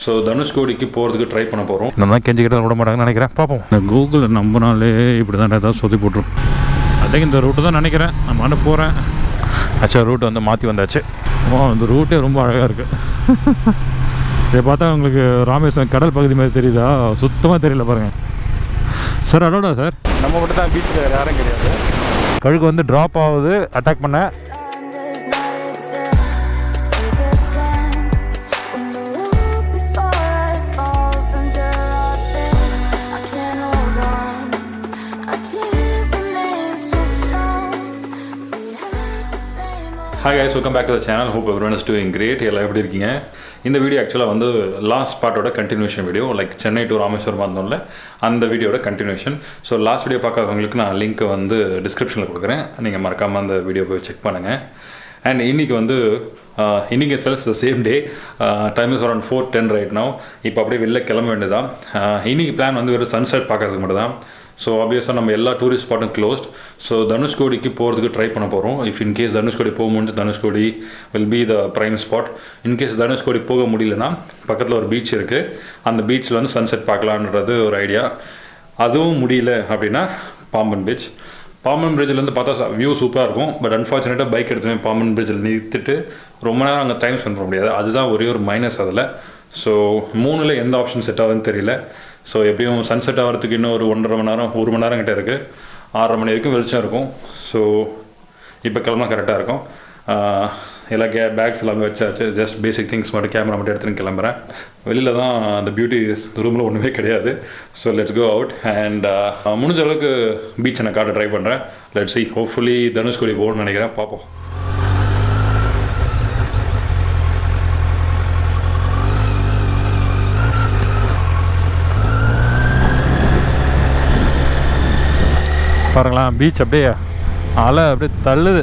So தனுஷ்கோடிக்கு போகிறதுக்கு try பண்ண போகிறோம். இந்த மாதிரி கெஞ்சிக்கிட்ட விட மாட்டாங்கன்னு நினைக்கிறேன். பார்ப்போம். இந்த கூகுள் நம்பினாலே இப்படி தான் ஏதாவது சொதி போட்டுரும். அதே இந்த ரூட்டு தான் நினைக்கிறேன். நான் மாட்டு போகிறேன். ஆக்சுவலாக ரூட் வந்து மாற்றி வந்தாச்சு. இந்த ரூட்டே ரொம்ப அழகாக இருக்குது. இதை பார்த்தா உங்களுக்கு ராமேஸ்வரம் கடல் பகுதி மாதிரி தெரியுதா? சுத்தமாக தெரியல பாருங்கள் சார். அடோடா சார், நம்ம மட்டும் தான் பீச்சில் வேறு யாரும் கிடையாது. கழுகு வந்து ட்ராப் ஆகுது. அட்டாக் பண்ண Hi guys, welcome back to the channel. Hope everyone is doing great. எல்லாம் எப்படி இருக்கீங்க? இந்த வீடியோ ஆக்சுவலாக வந்து லாஸ்ட் பார்ட்டோட continuation video, like Chennai to Rameswaram வந்தோம்ல அந்த வீடியோட கண்டினியூஷன். ஸோ லாஸ்ட் வீடியோ பார்க்காதவங்களுக்கு நான் லிங்க் வந்து டிஸ்கிரிப்ஷனில் கொடுக்குறேன். நீங்கள் மறக்காமல் அந்த வீடியோ போய் செக் பண்ணுங்கள். அண்ட் இன்றைக்கி வந்து இன்றைக்கி sells the same day. Time is around 4:10 right now. இப்போ அப்படியே வெளில கிளம்ப வேண்டியதான். இன்றைக்கி பிளான் வந்து வெறும் சன்செட் பார்க்கறதுக்கு மட்டும் தான். ஸோ ஆப்வியஸாக நம்ம எல்லா டூரிஸ்ட் ஸ்பாட்டும் க்ளோஸ்ட். ஸோ தனுஷ்கோடிக்கு போகிறதுக்கு ட்ரை பண்ண போகிறோம். இஃப் இன்கேஸ் தனுஷ்கோடி போக முடிஞ்சு Dhanushkodi will be the prime spot. In case Dhanushkodi போக முடியலன்னா பக்கத்தில் ஒரு பீச் இருக்குது. அந்த பீச்சில் வந்து சன்செட் பார்க்கலான்றது ஒரு ஐடியா. அதுவும் முடியல அப்படின்னா பாம்பன் பீச். பாம்பன் பிரிட்ஜிலேருந்து பார்த்தா வியூ சூப்பராக இருக்கும். பட் அன்ஃபார்ச்சுனேட்டாக பைக் எடுத்துமே பாம்பன் பிரிட்ஜில் நிறுத்திட்டு ரொம்ப நேரம் அங்கே டைம் ஸ்பெண்ட் பண்ண முடியாது. அதுதான் ஒரே ஒரு மைனஸ் அதில். ஸோ 3ல் எந்த ஆப்ஷன் செட் ஆகுதுன்னு தெரியல. ஸோ எப்படியும் சன்செட் ஆகிறதுக்கு இன்னும் ஒரு 1.5 மணி நேரம் 1 மணி நேரம் கிட்டே இருக்குது. 6:30 மணி வரைக்கும் வெளிச்சம் இருக்கும். ஸோ இப்போ கிளம்பா கரெக்டாக இருக்கும். எல்லா பேக்ஸ் எல்லாமே வச்சாச்சு. ஜஸ்ட் பேசிக் திங்ஸ் மட்டும் கேமரா மட்டும் எடுத்துகிட்டு கிளம்புறேன். வெளியில் தான் அந்த பியூட்டி ரூமில் ஒன்றுமே கிடையாது. So let's go out and முடிஞ்ச அளவுக்கு பீச்சை நான் காட்ட ட்ரை பண்ணுறேன். Let's see. ஹோப்ஃபுல்லி தனுஷ்கோடி போகணும்னு நினைக்கிறேன். பார்ப்போம். பாருங்களா, பீச் அப்படியே அலை அப்படியே தள்ளுது.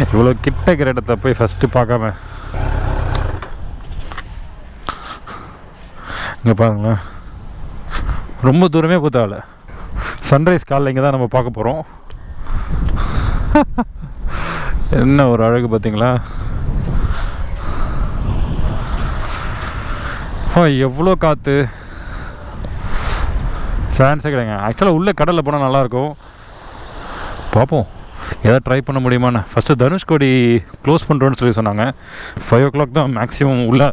இவ்வளோ கிட்ட கிரேட்டத்தை போய் ஃபஸ்ட்டு பார்க்காம இங்கே பாருங்களேன், ரொம்ப தூரமே கூத்தால. சன்ரைஸ் காலைல இங்கே தான் நம்ம பார்க்க போகிறோம். என்ன ஒரு அழகு பார்த்தீங்களா? எவ்வளோ காற்று, சான்ஸே கிடையாங்க. ஆக்சுவலாக உள்ளே கடலில் போனால் நல்லாயிருக்கும். பார்ப்போம் எதாவது ட்ரை பண்ண முடியுமான்னு. ஃபஸ்ட்டு தனுஷ்கோடி க்ளோஸ் பண்ணுறோன்னு சொல்லி சொன்னாங்க. 5 o'clock தான் மேக்ஸிமம் உள்ளே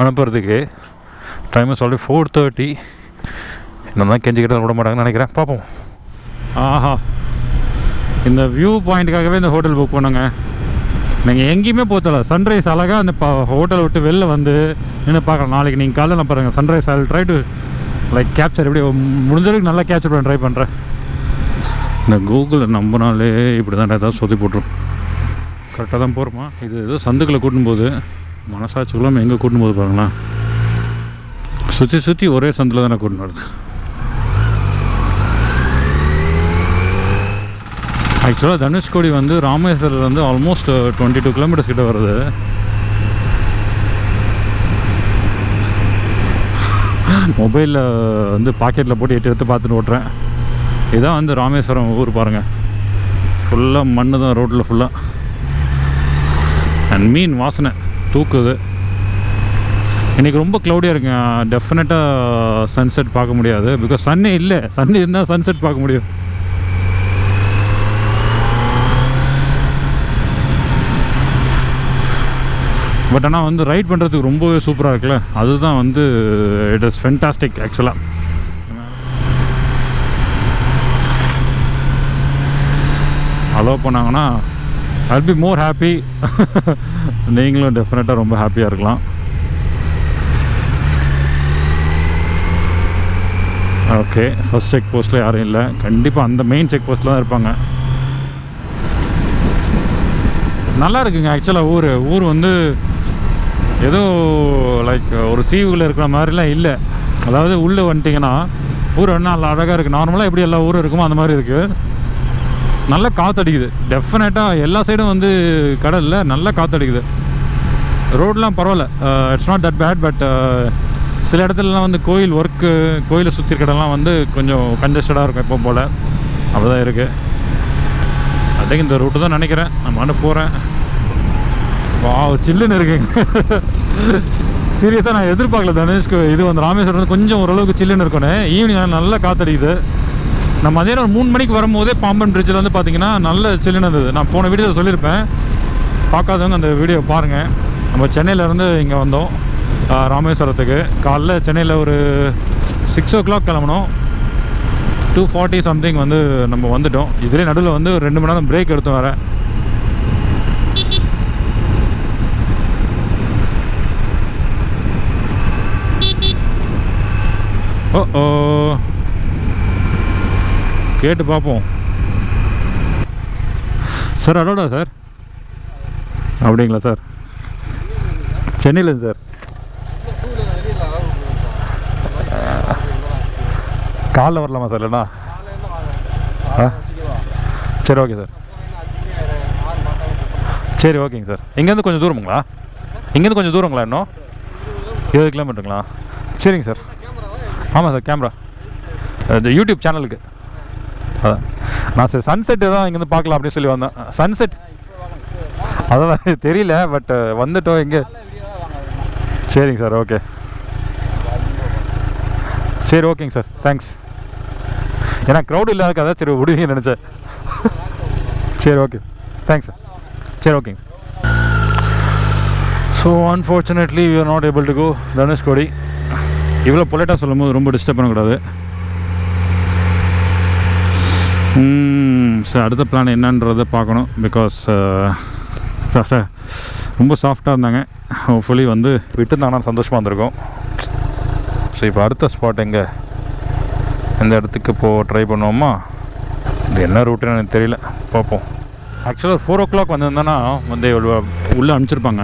அனுப்புறதுக்கு. டைம் சொல்லி 4:30. இந்த மாதிரி கெஞ்சிக்கிட்ட விட மாட்டாங்கன்னு நினைக்கிறேன். பார்ப்போம். ஆஹா, இந்த வியூ பாயிண்ட்டுக்காகவே இந்த ஹோட்டல் புக் பண்ணோங்க. நீங்கள் எங்கேயுமே போத்தல. சன்ரைஸ் அழகாக அந்த ஹோட்டலை விட்டு வெளில வந்து நின்று பார்க்கலாம். நாளைக்கு நீங்கள் காலையில் பாருங்கள் sunrise. I try to like capture. எப்படி முடிஞ்சளவுக்கு நல்லா கேப்சர் பண்ண ட்ரை பண்ணுறேன். இந்த கூகுளை நம்பினாலே இப்படி தான் ஏதாவது சொதி போட்டுரும். கரெக்டாக தான் போகிறோமா? இது ஏதோ சந்துக்களை கூட்டும்போது மனசாட்சிக்குள்ளாமல் எங்கே கூட்டும்போது பாருங்களேன், சுற்றி சுற்றி ஒரே சந்தில் தானே கூட்டின்னு வருது. ஆக்சுவலாக தனுஷ்கோடி வந்து ராமேஸ்வரம் வந்து ஆல்மோஸ்ட் 22 kilometers கிட்ட வருது. மொபைலில் வந்து பாக்கெட்டில் போட்டு எடுத்து பார்த்துட்டு ஓட்டுறேன். இதுதான் வந்து ராமேஸ்வரம் ஊர் பாருங்கள். ஃபுல்லாக மண்ணு தான் ரோட்டில் ஃபுல்லாக. அண்ட் மீன் வாசனை தூக்குது. இன்றைக்கி ரொம்ப க்ளவுடியாக இருக்குங்க. டெஃபினட்டாக சன்செட் பார்க்க முடியாது. பிகாஸ் சன்னே இல்லை. சன்னே இருந்தால் சன்செட் பார்க்க முடியும். பட் ஆனால் வந்து ரைட் பண்ணுறதுக்கு ரொம்பவே சூப்பராக இருக்குல்ல. அதுதான் வந்து இட் இஸ் ஃபென்டாஸ்டிக் ஆக்சுவலாக. அலோவ் பண்ணாங்கன்னா ஐல் பி மோர் ஹாப்பி. நீங்களும் டெஃபினட்டாக ரொம்ப ஹாப்பியாக இருக்கலாம். ஓகே, ஃபஸ்ட் செக் போஸ்ட்டில் யாரும் இல்லை. கண்டிப்பாக அந்த மெயின் செக் போஸ்ட்டில் தான் இருப்பாங்க. நல்லா இருக்குங்க ஆக்சுவலாக. ஊர் வந்து ஏதோ லைக் ஒரு தீவுகளில் இருக்கிற மாதிரிலாம் இல்லை. அதாவது உள்ளே வந்துட்டிங்கன்னா ஊர் என்ன நல்லா அழகாக இருக்குது. நார்மலாக எப்படி எல்லா ஊரும் இருக்குமோ அந்த மாதிரி இருக்குது. நல்லா காற்றடிக்குது. டெஃபினட்டாக எல்லா சைடும் வந்து கடலில் நல்லா காற்றடிக்குது. ரோடெலாம் பரவாயில்ல. It's not that bad. But சில இடத்துலலாம் வந்து கோயில் ஒர்க்கு, கோயிலை சுற்றி இடம்லாம் வந்து கொஞ்சம் கன்ஜஸ்டடாக இருக்கும் எப்போ போல். அப்போ தான் இருக்குது. ஐ திங்க் இந்த ரூட்டு தான் நினைக்கிறேன். நான் மாட்டு போகிறேன். வா, சில்லுன்னு இருக்குங்க. சீரியஸாக நான் எதிர்பார்க்கல தனுஷ்க்கு. இது வந்து ராமேஸ்வரம் வந்து கொஞ்சம் ஓரளவுக்கு சில்லுன்னு இருக்கணும். ஈவினிங் நல்லா காத்தடிக்குது. நான் மதியானம் 3 மணிக்கு வரும்போதே பாம்பன் பிரிட்ஜில் வந்து பார்த்தீங்கன்னா நல்ல சில்லுன்னு இருந்தது. நான் போன வீடியோவில் சொல்லியிருப்பேன், பார்க்காதவங்க அந்த வீடியோ பாருங்கள். நம்ம சென்னையிலேருந்து இங்கே வந்தோம் ராமேஸ்வரத்துக்கு. காலைல சென்னையில் ஒரு 6 o'clock கிளம்பணும். 2:40 சம்திங் வந்து நம்ம வந்துட்டோம். இதிலே நடுவில் வந்து ஒரு 2 மணி நேரம் பிரேக் எடுத்தோம் வேறு. ஓ கேட்டு பார்ப்போம். சார் அலோடா சார்? அப்படிங்களா சார்? சென்னையிலேருந்து சார். காலைல வரலாமா சார்? இல்லைண்ணா சரி ஓகே சார். சரி ஓகேங்க சார். இங்கேருந்து கொஞ்சம் தூரமுங்களா? இங்கேருந்து கொஞ்சம் தூரங்களா? இன்னும் 20 கிலோமீட்டருங்களா? சரிங்க சார். ஆமாம் சார், கேமரா இந்த யூடியூப் சேனலுக்கு. அதான் நான் சார் சன்செட்டு தான் இங்கேருந்து பார்க்கலாம் அப்படின்னு சொல்லி வந்தேன். சன்செட் அதான் தெரியல, பட் வந்துட்டோம் இங்கே. சரிங்க சார், ஓகே. சரி ஓகேங்க சார், தேங்க்ஸ். ஏன்னா க்ரௌடு இல்லாத கதை, சரி விடுவீங்கன்னு நினச்சேன். சரி ஓகே, தேங்க்ஸ் சார். சரி ஓகேங்க. So unfortunately we are not able to go Dhanushkodi. இவ்வளோ பொலைட்டாக சொல்லும் போது ரொம்ப டிஸ்டர்ப் பண்ணக்கூடாது. சார் அடுத்த பிளான் என்னன்றதை பார்க்கணும். பிகாஸ் சார் ரொம்ப சாஃப்டாக இருந்தாங்க. ஹோப்ஃபுல்லி வந்து விட்டுருந்தாங்கன்னா சந்தோஷமாக இருந்திருக்கும். ஸோ இப்போ அடுத்த ஸ்பாட் எங்கே, எந்த இடத்துக்கு ட்ரை பண்ணுவோமா? இது என்ன ரூட்டுன்னு எனக்கு தெரியல, பார்ப்போம். ஆக்சுவலாக 4 o'clock வந்திருந்தேன்னா வந்து உள்ளே அனுப்பிச்சிருப்பாங்க.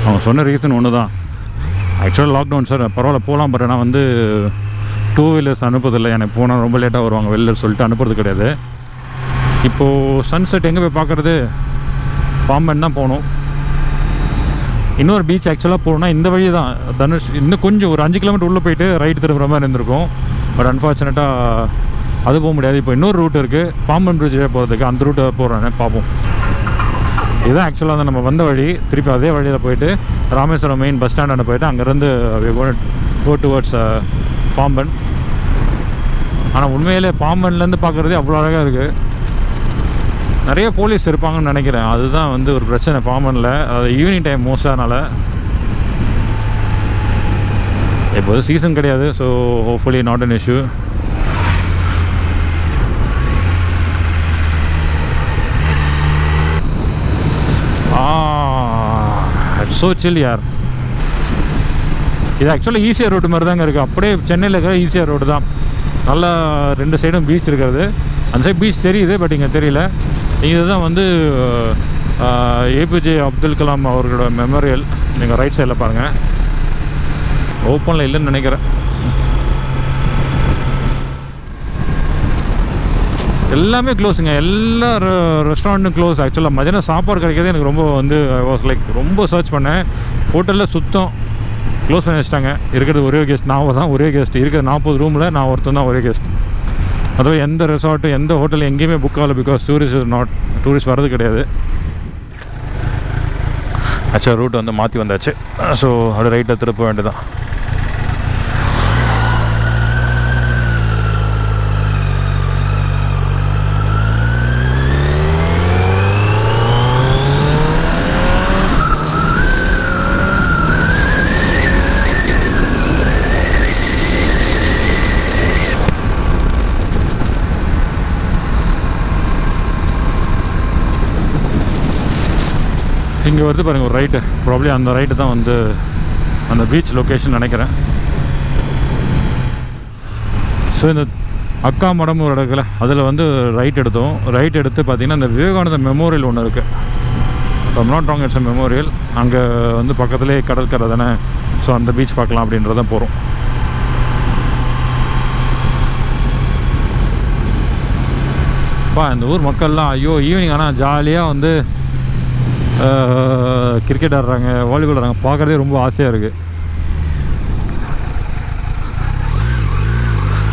அவங்க சொன்ன ரீசன் ஒன்று தான். ஆக்சுவலாக லாக்டவுன் சார், பரவாயில்ல போகலாம். பட் ஆனால் வந்து 2 wheelers அனுப்புறதில்லை. எனக்கு போனால் ரொம்ப லேட்டாக வருவாங்க வெளில சொல்லிட்டு அனுப்புறது கிடையாது. இப்போது சன்செட் எங்கே போய் பார்க்குறது? பாம்பன் தான் போகணும். இன்னொரு பீச் ஆக்சுவலாக போகணுன்னா இந்த வழி தான் தனுஷ். இன்னும் கொஞ்சம் ஒரு 5 கிலோமீட்டர் உள்ளே போயிட்டு ரைட் திரும்புகிற மாதிரி இருந்திருக்கும். பட் அன்ஃபார்ச்சுனேட்டாக அது போக முடியாது. இப்போ இன்னொரு ரூட் இருக்குது பாம்பன் பிரிட்ஜில் போகிறதுக்கு. அந்த ரூட்டை போகிறேன்னு பார்ப்போம். இதுதான் ஆக்சுவலாக வந்து நம்ம வந்த வழி. திருப்பி அதே வழியில் போயிட்டு ராமேஸ்வரம் மெயின் பஸ் ஸ்டாண்டாண்ட போயிட்டு அங்கேருந்து கோ டுவர்ட்ஸ் பாம்பன். ஆனால் உண்மையிலே பாம்பன்லேருந்து பார்க்குறதே அவ்வளோ அழகாக இருக்குது. நிறைய போலீஸ் இருப்பாங்கன்னு நினைக்கிறேன். அதுதான் வந்து ஒரு பிரச்சனை பாம்பனில். அது ஈவினிங் டைம் மோஸ்டானால. இப்போது சீசன் கிடையாது. So hopefully not an issue. So chill யார். இது ஆக்சுவலாக ஈஸியாக ரோடு மாதிரி தாங்க இருக்குது. அப்படியே சென்னையில் இருக்கிற ஈஸியாக ரோடு தான். நல்லா 2 சைடும் பீச் இருக்கிறது. அந்த சைடு பீச் தெரியுது, பட் இங்கே தெரியல. இதுதான் வந்து ஏபிஜே அப்துல் கலாம் அவர்களோட மெமோரியல். நீங்கள் ரைட் சைடில் பாருங்கள். ஓப்பனில் இல்லைன்னு நினைக்கிறேன். எல்லாமே க்ளோஸுங்க. எல்லா ரெஸ்டாரண்ட்டும் க்ளோஸ். ஆக்சுவலாக மதியானம் சாப்பாடு கிடைக்கிறது எனக்கு ரொம்ப வந்து வாஸ் லைக் ரொம்ப சர்ச் பண்ணேன். ஹோட்டலில் சுத்தம் க்ளோஸ் பண்ணி வச்சிட்டாங்க. இருக்கிறது ஒரே கெஸ்ட், நான் தான் ஒரே கெஸ்ட். இருக்கிற 40 ரூமில் நான் ஒருத்தன் தான் ஒரே கெஸ்ட். அதுவும் எந்த ரெசார்ட்டு எந்த ஹோட்டல் எங்கேயுமே புக் ஆகலை. பிகாஸ் டூரிஸ்ட் வர்றது கிடையாது. ஆக்சுவலாக ரூட் வந்து மாற்றி வந்தாச்சு. ஸோ அப்படியே ரைட்டில் திருப்ப வேண்டியதான். இங்கே வருது பாருங்கள் ஒரு ரைட்டு. ப்ராப்ளி அந்த ரைட்டு தான் வந்து அந்த பீச் லொக்கேஷன் நினைக்கிறேன். ஸோ இந்த அக்கா மடம் ஒரு இடத்துல அதில் வந்து ரைட் எடுத்தோம். ரைட் எடுத்து பார்த்திங்கன்னா இந்த விவேகானந்த மெமோரியல் ஒன்று இருக்குது. I'm not wrong, it's a memorial. அங்கே வந்து பக்கத்துலேயே கடற்கரை தானே. ஸோ அந்த பீச் பார்க்கலாம் அப்படின்றதான் போகிறோம். இந்த ஊர் மக்கள்லாம் ஐயோ ஈவினிங் ஆனால் ஜாலியாக வந்து கிரிக்கெட் ஆடுறாங்க, வாலிபால் ஆடுறாங்க. பார்க்குறதே ரொம்ப ஆசையாக இருக்குது.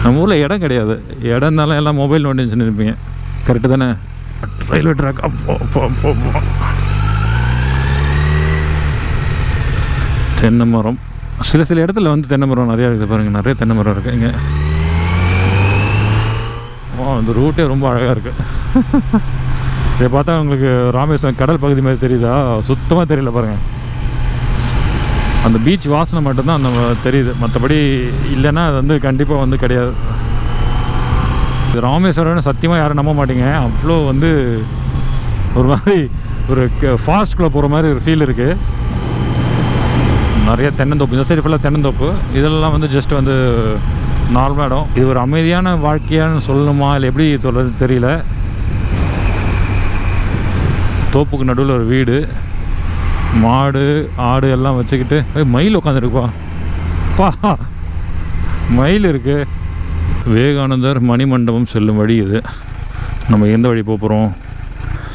நம்ம ஊரில் இடம் கிடையாது. இடம் இருந்தாலும் எல்லாம் மொபைல் நோண்டின்னு இருப்பீங்க. கரெக்டு தானே? ரயில்வே ட்ராக் அப்போ தென்னை மரம். சில இடத்துல வந்து தென்னை மரம் நிறையா இருக்குது பாருங்கள். நிறைய தென்னை மரம் இருக்குது இங்கே. இந்த ரூட்டே ரொம்ப அழகாக இருக்குது. இதை பார்த்தா உங்களுக்கு ராமேஸ்வரம் கடல் பகுதி மாதிரி தெரியுதா? சுத்தமாக தெரியல பாருங்கள். அந்த பீச் வாசனை மட்டும்தான் அந்த தெரியுது. மற்றபடி இல்லைன்னா அது வந்து கண்டிப்பாக வந்து கிடையாது. இது ராமேஸ்வரம்னு சத்தியமாக யாரும் நம்ப மாட்டீங்க. அவ்வளோ வந்து ஒரு மாதிரி ஒரு ஃபாஸ்ட்குள்ளே போகிற மாதிரி ஒரு ஃபீல் இருக்குது. நிறைய தென்னந்தோப்பு. இந்த சைடு ஃபுல்லாக தென்னந்தோப்பு. இதெல்லாம் வந்து ஜஸ்ட் வந்து நார்மலாக இடம். இது ஒரு அமைதியான வாழ்க்கையான்னு சொல்லணுமா இல்லை எப்படி சொல்கிறது தெரியல. தோப்புக்கு நடுவில் ஒரு வீடு, மாடு ஆடு எல்லாம் வச்சுக்கிட்டு மயில் உட்காந்துருக்குப்பா. பா மயில் இருக்குது. விவேகானந்தர் மணிமண்டபம் செல்லும் வழி இது. நம்ம எந்த வழி போகிறோம்?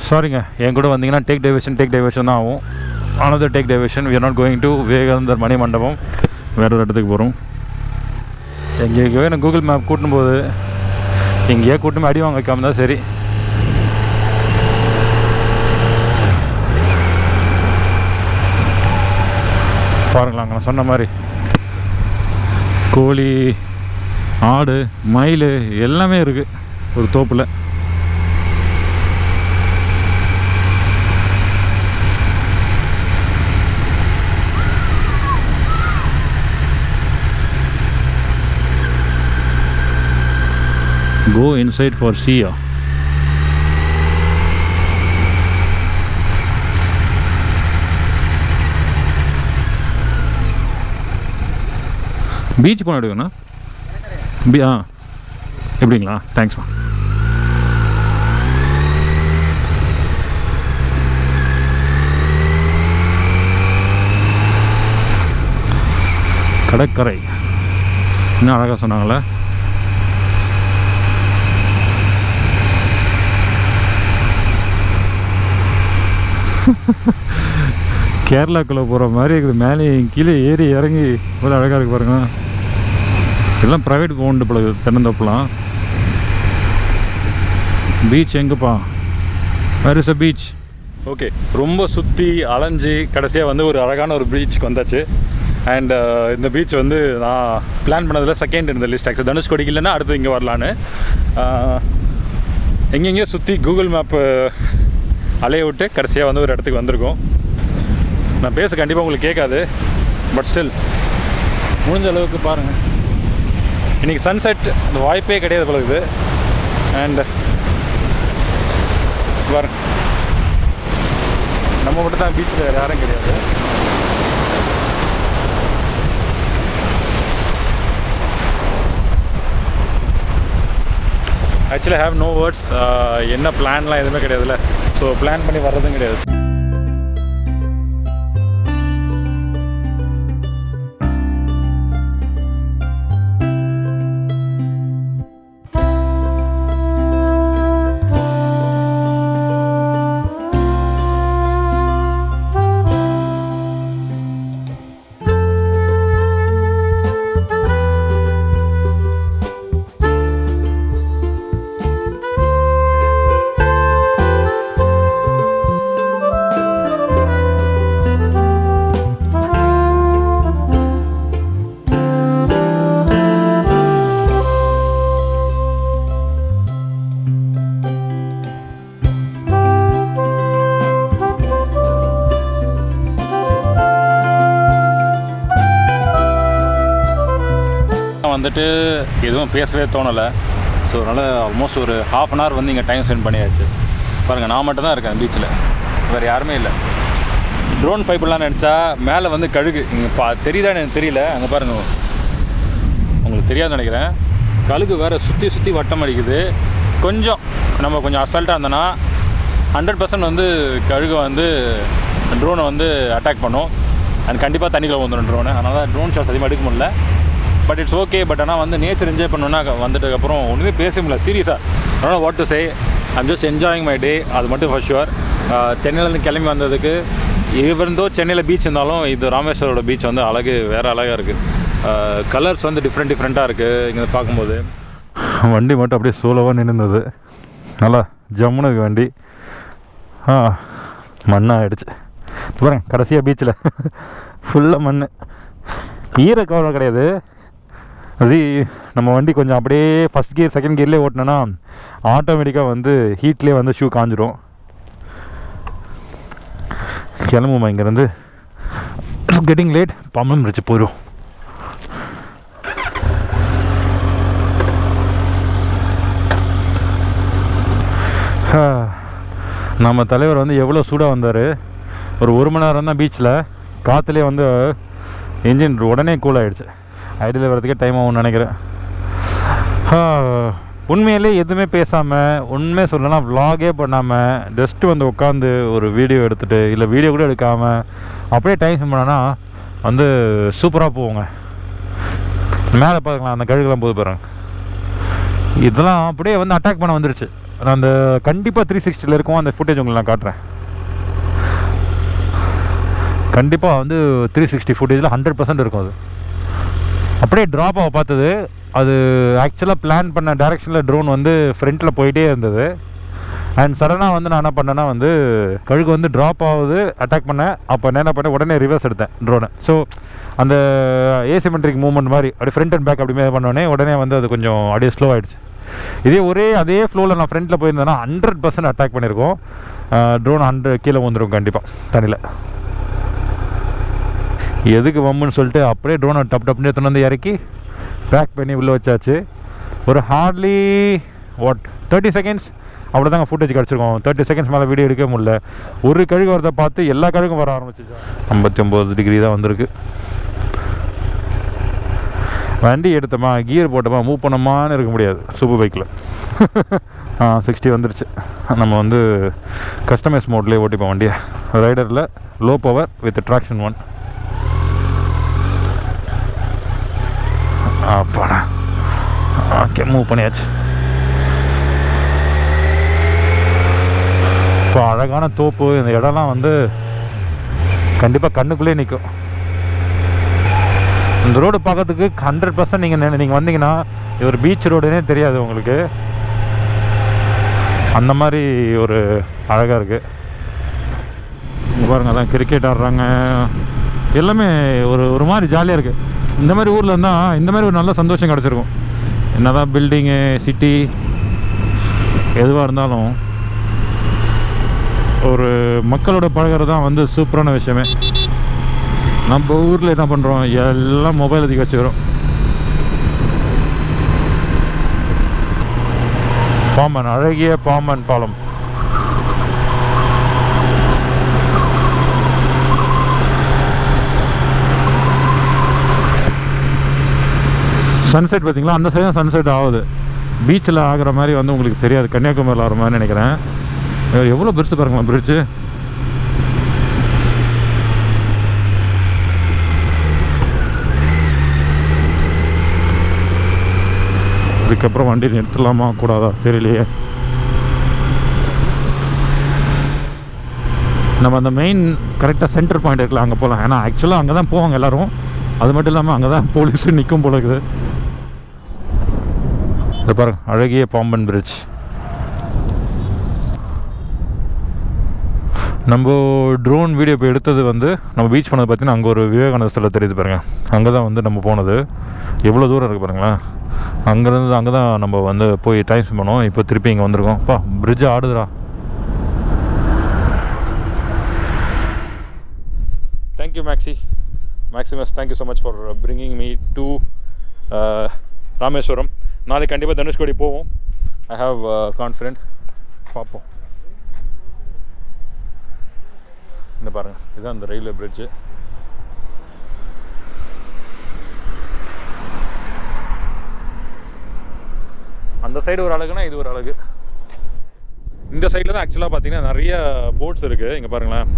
சாரிங்க, என் கூட வந்தீங்கன்னா டேக் டைவர்ஷன் தான் ஆகும். another take diversion. We are not going to விவேகானந்தர் மணிமண்டபம். வேற ஒரு இடத்துக்கு போகிறோம். எங்கேயோ எனக்கு கூகுள் மேப் கூட்டும் போது எங்கேயோ கூட்டும் அடி வாங்க வைக்காம தான் சரி. பாருங்களாங்க, நான் சொன்ன மாதிரி கோழி ஆடு மயில் எல்லாமே இருக்குது ஒரு தோப்பில். Go inside for see. Beach போன எடுக்கண்ணா. எப்படிங்களா? தேங்க்ஸ்மா. கடற்கரை இன்னும் அழகாக சொன்னாங்களே. கேரளாக்குள்ளே போகிற மாதிரி இருக்குது. மேலே கீழே ஏறி இறங்கி ஒரு அழகாக இருக்குது பாருங்க. இதெல்லாம் ப்ரைவேட் ஓன்டு போல தென்னந்தோப்புலாம். பீச் எங்கேப்பா? Where is a beach? Okay, ரொம்ப சுற்றி அலைஞ்சி கடைசியாக வந்து ஒரு அழகான ஒரு பீச்சுக்கு வந்தாச்சு. அண்ட் இந்த பீச் வந்து நான் பிளான் பண்ணதில் செகண்ட் இந்த லிஸ்ட். ஆக்சுவலி தனுஷ்கோடிக்கு இல்லைன்னா அடுத்து இங்கே வரலான்னு எங்கெங்கேயோ சுற்றி கூகுள் மேப்பு அலைய விட்டு கடைசியாக வந்து ஒரு இடத்துக்கு வந்திருக்கோம். நான் பேச கண்டிப்பாக உங்களுக்கு கேட்காது, பட் ஸ்டில் முடிஞ்ச அளவுக்கு பாருங்கள். இன்றைக்கி சன்செட் அந்த வாய்ப்பே கிடையாது பழகுது. அண்ட் பாருங்க, நம்ம மட்டும் தான் பீச்சில், வேறு யாரும் கிடையாது. Actually have no words. என்ன பிளான்லாம் எதுவுமே கிடையாதுல்ல. ஸோ பிளான் பண்ணி வர்றதும் கிடையாது. வந்துட்டு எதுவும் பேசவே தோணலை. ஸோ அதனால் ஆல்மோஸ்ட் ஒரு ½ அன் ஹவர் வந்து இங்கே டைம் ஸ்பெண்ட் பண்ணியாச்சு. பாருங்கள், நான் மட்டும் தான் இருக்கேன் பீச்சில், வேறு யாருமே இல்லை. ட்ரோன் ஃபைப்லாம் நினச்சா மேலே வந்து கழுகு இங்கே தெரியுதா எனக்கு தெரியல. அங்கே பாருங்கள், உங்களுக்கு தெரியாதுன்னு நினைக்கிறேன். கழுகு வேறு சுற்றி வட்டம் அடிக்குது. நம்ம கொஞ்சம் அசால்ட்டாக இருந்தோன்னா 100% வந்து கழுகு வந்து ட்ரோனை வந்து அட்டாக் பண்ணும். அது கண்டிப்பாக தண்ணிக்குள்ள வந்துடும் ட்ரோனு. அதனால் தான் ட்ரோன் ஷாட்ஸ் அதிகமாக எடுக்க முடியல. But it's okay. பட் ஆனால் வந்து நேச்சர் என்ஜாய் பண்ணணுன்னா வந்துட்டதுக்கப்புறம் ஒன்றுமே பேச முடியல சீரியஸாக. அதனால் what to say, I'm just enjoying my day. அது மட்டும் ஃபார் ஷுவர். சென்னையிலேருந்து கிளம்பி வந்ததுக்கு, இவருந்தோ சென்னையில் பீச் இருந்தாலும் இது ராமேஸ்வரோட பீச் வந்து வேறு அழகாக இருக்குது. கலர்ஸ் வந்து டிஃப்ரெண்ட்டாக இருக்குது இங்கே பார்க்கும்போது. வண்டி மட்டும் அப்படியே சோலோவாக நின்றுந்தது. நல்லா ஜம்முன்னு இருக்கு வண்டி. மண்ணாகிடுச்சு பாருங்க. கடைசியாக பீச்சில் ஃபுல்லாக மண். ஈர கவலை கிடையாது. அது நம்ம வண்டி கொஞ்சம் அப்படியே ஃபஸ்ட் கியர் செகண்ட் கியர்லேயே ஓட்டினோன்னா ஆட்டோமேட்டிக்காக வந்து ஹீட்லேயே வந்து ஷூ காஞ்சிடும். கிளம்புமா இங்கேருந்து. It's getting late. பாம்பம் இருந்துச்சு போயிடும். நம்ம தலைவர் வந்து எவ்வளோ சூடாக வந்தார். ஒரு மணி நேரம் தான் பீச்சில். காற்றுலேயே வந்து இன்ஜின் உடனே கூல் ஆகிடுச்சு. ஐடியில் வரதுக்கே டைம் ஆகும்னு நினைக்கிறேன். உண்மையிலே எதுவுமே பேசாமல், உண்மையை சொல்லணும்னா விலாகே பண்ணாமல் ஜஸ்ட்டு வந்து உட்காந்து ஒரு வீடியோ எடுத்துகிட்டு, இல்லை வீடியோ கூட எடுக்காமல் அப்படியே டைம் ஸ்பெண்ட் பண்ணோன்னா வந்து சூப்பராக போவோங்க. மேலே பார்க்கலாம், அந்த கழுகுலாம் போது பாருங்க. இதெல்லாம் அப்படியே வந்து அட்டாக் பண்ண வந்துருச்சு. நான் அந்த கண்டிப்பாக 360 இருக்கும். அந்த ஃபுட்டேஜ் உங்களுக்கு நான் காட்டுறேன். கண்டிப்பாக வந்து 360 ஃபுட்டேஜில் 100% இருக்கும். அது அப்படியே ட்ராப் ஆக பார்த்தது. அது ஆக்சுவலாக பிளான் பண்ண டைரெக்ஷனில் ட்ரோன் வந்து ஃப்ரண்ட்டில் போயிட்டே இருந்தது. அண்ட் சடனாக வந்து நான் என்ன பண்ணேன்னா வந்து கழுகு வந்து ட்ராப் ஆகுது, அட்டாக் பண்ணேன். அப்போ என்ன பண்ணேன், உடனே ரிவர்ஸ் எடுத்தேன் ட்ரோனை. ஸோ அந்த ஏசிமெட்ரிக் மூவ்மெண்ட் மாதிரி அப்படியே ஃப்ரண்ட் அண்ட் பேக் அப்படியே பண்ணோடனே உடனே வந்து அது கொஞ்சம் அப்படியே ஸ்லோ ஆகிடுச்சு. அதே ஃப்ளோவில் நான் ஃப்ரண்ட்டில் போயிருந்தேன்னா 100% அட்டாக் பண்ணியிருக்கோம். ட்ரோன் 100 கீழே வந்துடும் கண்டிப்பாக தண்ணியில். எதுக்கு வம்புன்னு சொல்லிட்டு அப்படியே ட்ரோனை டப்புன்னு எடுத்துன்னு வந்து இறக்கி பேக் பண்ணி உள்ளே வச்சாச்சு. ஒரு ஹார்ட்லி 30 செகண்ட்ஸ் அவ்வளோ தாங்க ஃபுட்டேஜ் கிடச்சிருக்கோம். 30 செகண்ட்ஸ் மேலே வீடியோ எடுக்க முடியல. ஒரு கழுகு வரதை பார்த்து எல்லா கழுகும் வர ஆரம்பிச்சிச்சு. 59 டிகிரி தான் வந்திருக்கு. வண்டி எடுத்தோமா, கியர் போட்டோமா, மூவ் பண்ணோமான்னு இருக்க முடியாது சூப்பர் பைக்கில். 60 வந்துருச்சு. நம்ம வந்து கஸ்டமைஸ் மோட்லேயே ஓட்டிப்போம் வண்டியை. ரைடரில் லோ பவர் வித் ட்ராக்ஷன் 1. அப்பாடா, ஓகே மூவ் பண்ணியாச்சு. இப்போ அழகான தோப்பு. இந்த இடம்லாம் வந்து கண்டிப்பாக கண்ணுக்குள்ளே நிற்கும். இந்த ரோடு பார்க்கறதுக்கு 100% நீங்கள் வந்தீங்கன்னா இது ஒரு பீச் ரோடுன்னே தெரியாது உங்களுக்கு. அந்த மாதிரி ஒரு அழகாக இருக்குது. இங்கே பாருங்கள், அதான் கிரிக்கெட் ஆடுறாங்க. எல்லாமே ஒரு மாதிரி ஜாலியாக இருக்குது. இந்த மாதிரி ஊரில் இருந்தால் இந்த மாதிரி ஒரு நல்ல சந்தோஷம் கிடச்சிருக்கும். என்ன தான் பில்டிங்கு சிட்டி எதுவாக இருந்தாலும் ஒரு மக்களோட பழகிறது தான் வந்து சூப்பரான விஷயமே. நம்ம ஊரில் என்ன பண்ணுறோம், எல்லாம் மொபைல் அதிகம் வச்சுக்கிறோம். பாம்பன், அழகிய பாம்பன் பாலம். சன்செட் பார்த்தீங்களா, அந்த சைடு தான் சன்செட் ஆகுது. பீச்சில் ஆகிற மாதிரி வந்து உங்களுக்கு தெரியாது, கன்னியாகுமரியில் ஆகிற மாதிரி நினைக்கிறேன். எவ்வளோ பெருசு பாருங்களா பிரிட்ஜு. இதுக்கப்புறம் வண்டி நிறுத்தலாமா கூடாதா தெரியலையே. நம்ம அந்த மெயின் கரெக்டாக சென்டர் பாயிண்ட் இருக்குல்ல, அங்கே போகலாம். ஏன்னா ஆக்சுவலாக அங்கே தான் போவாங்க எல்லோரும். அது மட்டும் இல்லாமல் அங்கே தான் போலீஸும் நிற்கும் போல இருக்குது. இது பாருங்க, அழகிய பாம்பன் பிரிட்ஜ். நம்ம ட்ரோன் வீடியோ இப்போ எடுத்தது வந்து நம்ம பீச் போனது பார்த்தீங்கன்னா அங்கே ஒரு விவேகானந்த ஸ்தலம் தெரியுது பாருங்கள். அங்கே தான் வந்து நம்ம போனது. எவ்வளோ தூரம் இருக்குது பாருங்களேன். அங்கேருந்து அங்கே தான் நம்ம வந்து போய் டைம் ஸ்பெண்ட் பண்ணோம். இப்போ திருப்பி இங்கே வந்திருக்கோம். அப்பா பிரிட்ஜ் ஆடுதுடா. Thank you Maximus, thank you so much for bringing me to Rameswaram. நாளைக்கு கண்டிப்பாக தனுஷ்கோடி போவோம். I have confident. பார்ப்போம். இந்த பாருங்கள், இதுதான் இந்த ரயில்வே பிரிட்ஜு. அந்த சைடு ஒரு அழகுனா இது ஒரு அழகு. இந்த சைடில் தான் ஆக்சுவலாக பார்த்தீங்கன்னா நிறைய போட்ஸ் இருக்குது. இங்கே பாருங்களேன்,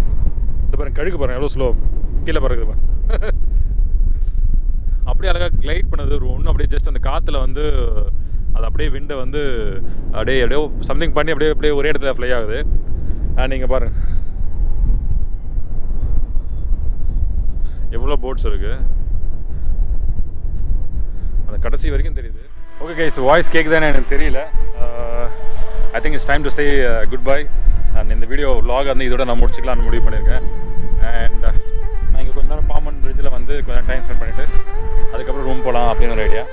இந்த பாருங்கள் கழுகு பாருங்கள் எவ்வளோ ஸ்லோ கீழே பறக்குது. அப்படியே அழகாக கிளைட் பண்ணுது ஒரு ஒன்று. அப்படியே ஜஸ்ட் அந்த காற்றுல வந்து அது அப்படியே விண்டை வந்து அப்படியே சம்திங் பண்ணி அப்படியே ஒரே இடத்துல ஃப்ளை ஆகுது. நீங்கள் பாருங்கள் எவ்வளோ போட்ஸ் இருக்குது. கடைசி வரைக்கும் தெரியுது. ஓகே கைஸ், வாய்ஸ் கேட்குதானே எனக்கு தெரியல. I think it's time to say good bye. And இந்த வீடியோ vlog வந்து இதோட நான் முடிச்சுக்கலாம்னு முடிவு பண்ணியிருக்கேன். அண்ட் நான் இங்கே கொஞ்ச நேரம் பாம்பன் பிரிட்ஜில் வந்து கொஞ்சம் டைம் ஸ்பெண்ட் பண்ணிவிட்டு அதுக்கப்புறம் ரூம் போகலாம் அப்படின்னு ஒரு ஐடியா.